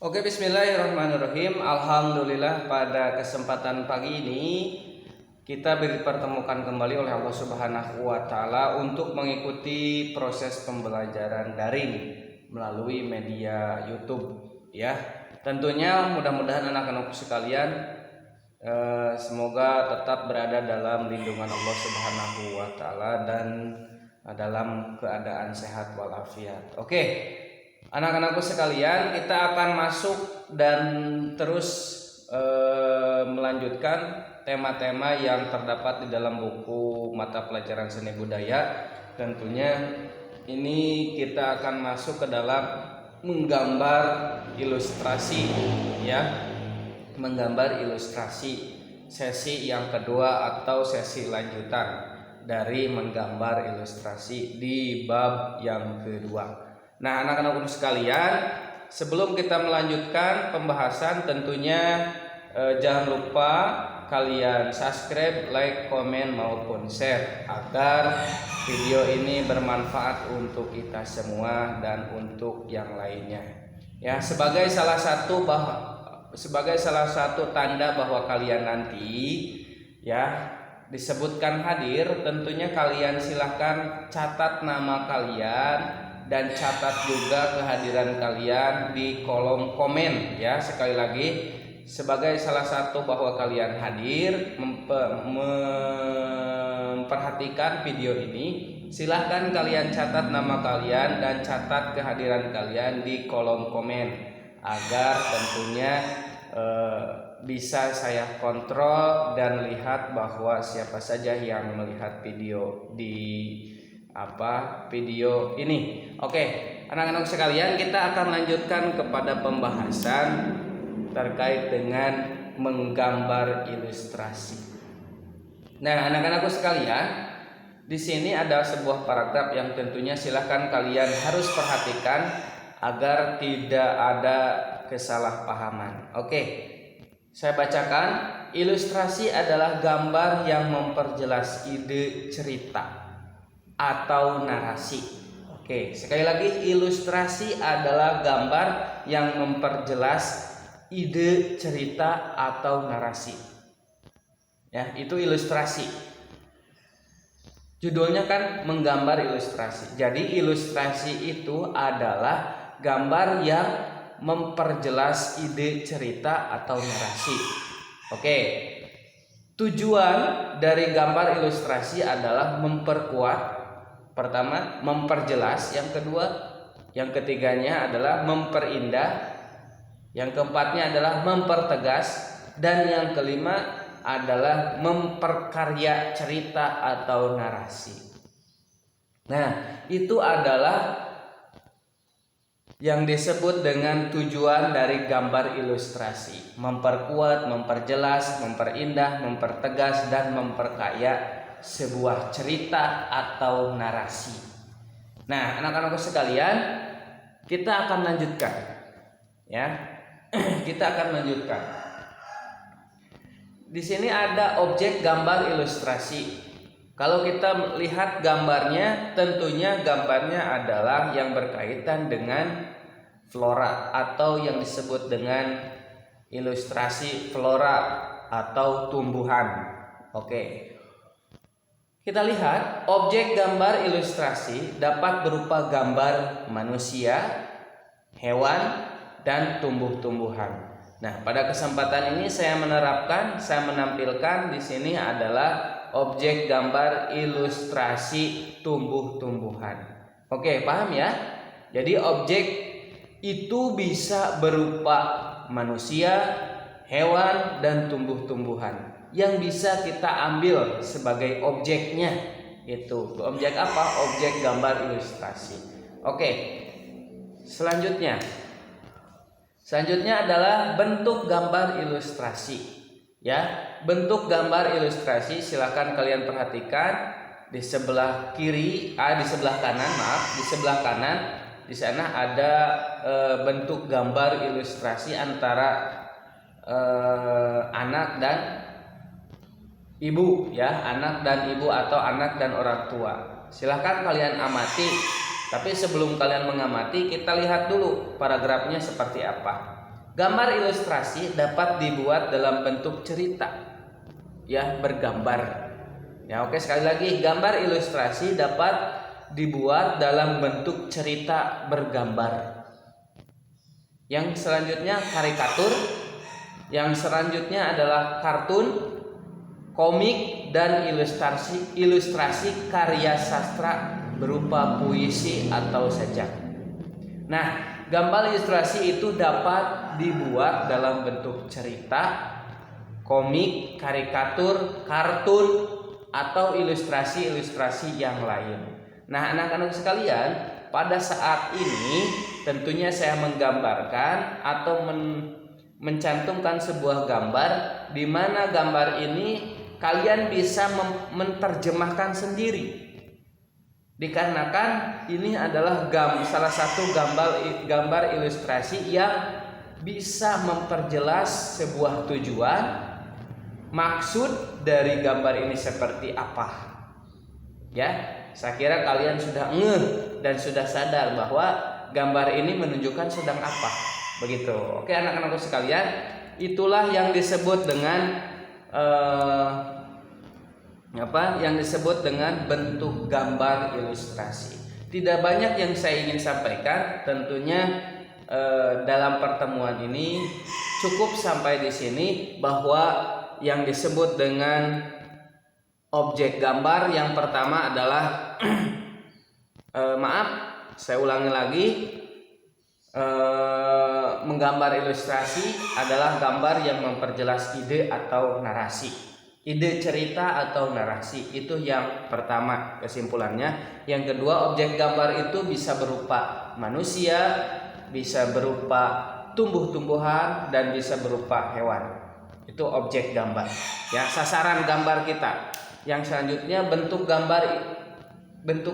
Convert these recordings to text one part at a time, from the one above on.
Oke, bismillahirrahmanirrahim. Alhamdulillah, pada kesempatan pagi ini kita dipertemukan kembali oleh Allah Subhanahu wa taala untuk mengikuti proses pembelajaran daring melalui media YouTube ya. Tentunya mudah-mudahan anak-anakku sekalian semoga tetap berada dalam lindungan Allah Subhanahu wa taala dan dalam keadaan sehat walafiat. Oke, anak-anakku sekalian, kita akan masuk dan terus melanjutkan tema-tema yang terdapat di dalam buku mata pelajaran seni budaya. Tentunya ini kita akan masuk ke dalam menggambar ilustrasi ya. Menggambar ilustrasi sesi yang kedua atau sesi lanjutan dari menggambar ilustrasi di bab yang kedua. Nah, anak-anak sekalian, sebelum kita melanjutkan pembahasan, tentunya jangan lupa kalian subscribe, like, komen maupun share agar video ini bermanfaat untuk kita semua dan untuk yang lainnya. Ya, sebagai salah satu tanda bahwa kalian nanti ya disebutkan hadir, tentunya kalian silahkan catat nama kalian dan catat juga kehadiran kalian di kolom komen ya. Sekali lagi, sebagai salah satu bahwa kalian hadir memperhatikan video ini, silahkan kalian catat nama kalian dan catat kehadiran kalian di kolom komen agar tentunya bisa saya kontrol dan lihat bahwa siapa saja yang melihat video video ini. Oke, anak-anak sekalian, kita akan lanjutkan kepada pembahasan terkait dengan menggambar ilustrasi. Nah, anak-anakku sekalian, di sini ada sebuah paragraf yang tentunya silahkan kalian harus perhatikan agar tidak ada kesalahpahaman. Oke, saya bacakan. Ilustrasi adalah gambar yang memperjelas ide cerita atau narasi. Oke, sekali lagi, ilustrasi adalah gambar yang memperjelas ide cerita atau narasi. Ya, itu ilustrasi. Judulnya kan menggambar ilustrasi. Jadi ilustrasi itu adalah gambar yang memperjelas ide cerita atau narasi. Oke. Tujuan dari gambar ilustrasi adalah memperkuat. Pertama, memperjelas. Yang ketiganya adalah memperindah. Yang keempatnya adalah mempertegas. Dan yang kelima adalah memperkarya cerita atau narasi. Nah, itu adalah yang disebut dengan tujuan dari gambar ilustrasi: memperkuat, memperjelas, memperindah, mempertegas, dan memperkaya sebuah cerita atau narasi. Nah, anak-anakku sekalian, kita akan lanjutkan ya. Kita akan lanjutkan. Di sini ada objek gambar ilustrasi. Kalau kita lihat gambarnya, tentunya gambarnya adalah yang berkaitan dengan flora atau yang disebut dengan ilustrasi flora atau tumbuhan. Oke. Kita lihat, objek gambar ilustrasi dapat berupa gambar manusia, hewan, dan tumbuh-tumbuhan. Nah, pada kesempatan ini saya menampilkan di sini adalah objek gambar ilustrasi tumbuh-tumbuhan. Oke, paham ya? Jadi objek itu bisa berupa manusia, hewan, dan tumbuh-tumbuhan yang bisa kita ambil sebagai objeknya. Itu objek apa? Objek gambar ilustrasi. Oke. Selanjutnya adalah bentuk gambar ilustrasi. Ya, bentuk gambar ilustrasi silakan kalian perhatikan di sebelah kanan, di sana ada bentuk gambar ilustrasi antara anak dan ibu ya, anak dan ibu atau anak dan orang tua. Silakan kalian amati. Tapi sebelum kalian mengamati, kita lihat dulu paragrafnya seperti apa. Gambar ilustrasi dapat dibuat dalam bentuk cerita, ya, bergambar. Ya, oke, sekali lagi, gambar ilustrasi dapat dibuat dalam bentuk cerita bergambar. Yang selanjutnya karikatur, yang selanjutnya adalah kartun, komik, dan ilustrasi karya sastra berupa puisi atau sajak. Nah, gambar ilustrasi itu dapat dibuat dalam bentuk cerita, komik, karikatur, kartun, atau ilustrasi yang lain. Nah, anak-anak sekalian, pada saat ini tentunya saya menggambarkan atau mencantumkan sebuah gambar, di mana gambar ini kalian bisa menerjemahkan sendiri. Dikarenakan ini adalah salah satu gambar ilustrasi yang bisa memperjelas sebuah tujuan, maksud dari gambar ini seperti apa. Ya, saya kira kalian sudah ngeh dan sudah sadar bahwa gambar ini menunjukkan sedang apa. Begitu. Oke, anak-anakku sekalian, itulah yang disebut dengan yang disebut dengan bentuk gambar ilustrasi. Tidak banyak yang saya ingin sampaikan, tentunya dalam pertemuan ini cukup sampai di sini, bahwa yang disebut dengan objek gambar yang pertama adalah saya ulangi lagi, menggambar ilustrasi adalah gambar yang memperjelas ide atau narasi. Ide cerita atau narasi, itu yang pertama kesimpulannya. Yang kedua, objek gambar itu bisa berupa manusia, bisa berupa tumbuh-tumbuhan, dan bisa berupa hewan. Itu objek gambar, ya, sasaran gambar kita. Yang selanjutnya, bentuk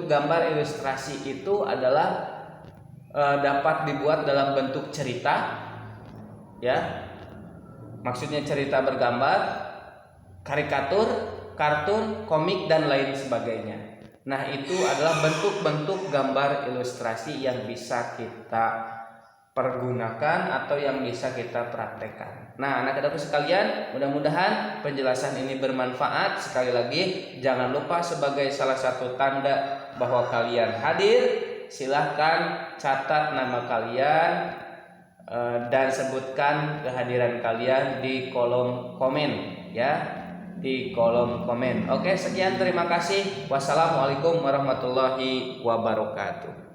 gambar ilustrasi itu adalah dapat dibuat dalam bentuk cerita, ya, maksudnya cerita bergambar, karikatur, kartun, komik, dan lain sebagainya. Nah, itu adalah bentuk-bentuk gambar ilustrasi yang bisa kita pergunakan atau yang bisa kita praktekkan. Nah, anak-anakku sekalian, mudah-mudahan penjelasan ini bermanfaat. Sekali lagi, jangan lupa sebagai salah satu tanda bahwa kalian hadir, silahkan catat nama kalian dan sebutkan kehadiran kalian di kolom komen, ya, di kolom komen. Oke, sekian, terima kasih. Wassalamualaikum warahmatullahi wabarakatuh.